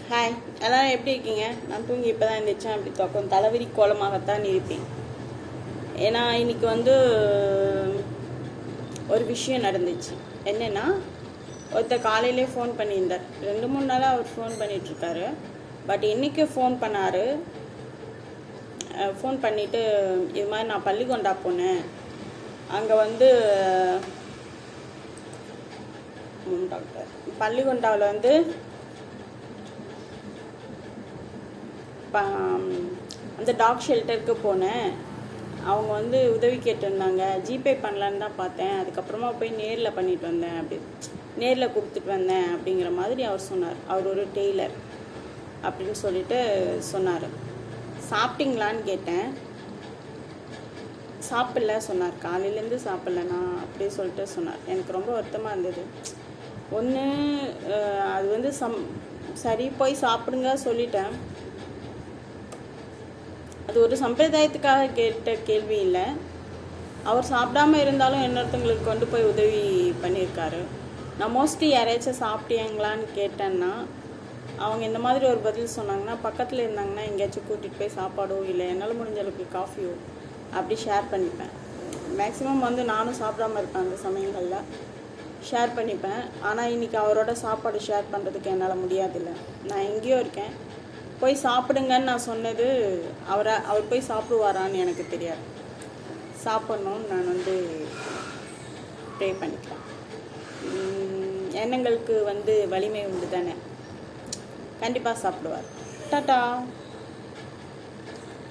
Hi, எல்லோரும் எப்படி இருக்கீங்க? நான் தூங்கி இப்போ தான் இருந்துச்சேன். அப்படி தொக்கம் தலைவிரி கோலமாகத்தான் இருப்பேன். ஏன்னா இன்னைக்கு ஒரு விஷயம் நடந்துச்சு. என்னென்னா, ஒருத்தர் காலையிலே ஃபோன் பண்ணியிருந்தார். 2-3 நாளாக அவர் ஃபோன் பண்ணிகிட்ருக்காரு. பட் இன்றைக்கி ஃபோன் பண்ணார். ஃபோன் பண்ணிவிட்டு இது மாதிரி நான் பள்ளிகொண்டா போனேன். அங்கே டாக்டர் பள்ளிகொண்டாவில் அந்த டாக் ஷெல்டருக்கு போனேன். அவங்க உதவி கேட்டிருந்தாங்க. ஜிபே பண்ணலான்னு தான் பார்த்தேன். அதுக்கப்புறமா போய் நேரில் பண்ணிட்டு வந்தேன். நேரில் கொடுத்துட்டு வந்தேன் அப்படிங்கிற மாதிரி அவர் சொன்னார். அவர் ஒரு டெய்லர் அப்படின்னு சொல்லிட்டு சொன்னார். சாப்பிட்டீங்களான்னு கேட்டேன். சாப்பிடல சொன்னார். காலையிலேருந்து சாப்பிட்லண்ணா அப்படியே சொல்லிட்டு சொன்னார். எனக்கு ரொம்ப வருத்தமாக இருந்தது. ஒன்று அது சரி போய் சாப்பிடுங்க சொல்லிட்டேன். அது ஒரு சம்பிரதாயத்துக்காக கேட்ட கேள்வி இல்லை. அவர் சாப்பிடாமல் இருந்தாலும் இன்னொருத்தங்களுக்கு கொண்டு போய் உதவி பண்ணியிருக்காரு. நான் மோஸ்ட்லி யாரையாச்சும் சாப்பிட்டீங்களான்னு கேட்டேன்னா அவங்க இந்த மாதிரி ஒரு பதில் சொன்னாங்கன்னா, பக்கத்தில் இருந்தாங்கன்னா எங்கேயாச்சும் கூட்டிகிட்டு போய் சாப்பாடோ இல்லை என்னால் முடிஞ்ச அளவுக்கு காஃபியோ அப்படி ஷேர் பண்ணிப்பேன். மேக்ஸிமம் நானும் சாப்பிடாமல் இருப்பேன். அந்த சமயங்களில் ஷேர் பண்ணிப்பேன். ஆனால் இன்றைக்கி அவரோட சாப்பாடு ஷேர் பண்ணுறதுக்கு என்னால் முடியாதில்ல. நான் எங்கேயோ இருக்கேன். போய் சாப்பிடுங்கன்னு நான் சொன்னது அவர் போய் சாப்பிடுவாரான்னு எனக்கு தெரியாது. சாப்பிட்ணுன்னு நான் ப்ரே பண்ணிக்கலாம். எண்ணங்களுக்கு வலிமை உண்டு தானே. கண்டிப்பாக சாப்பிடுவார். டாட்டா.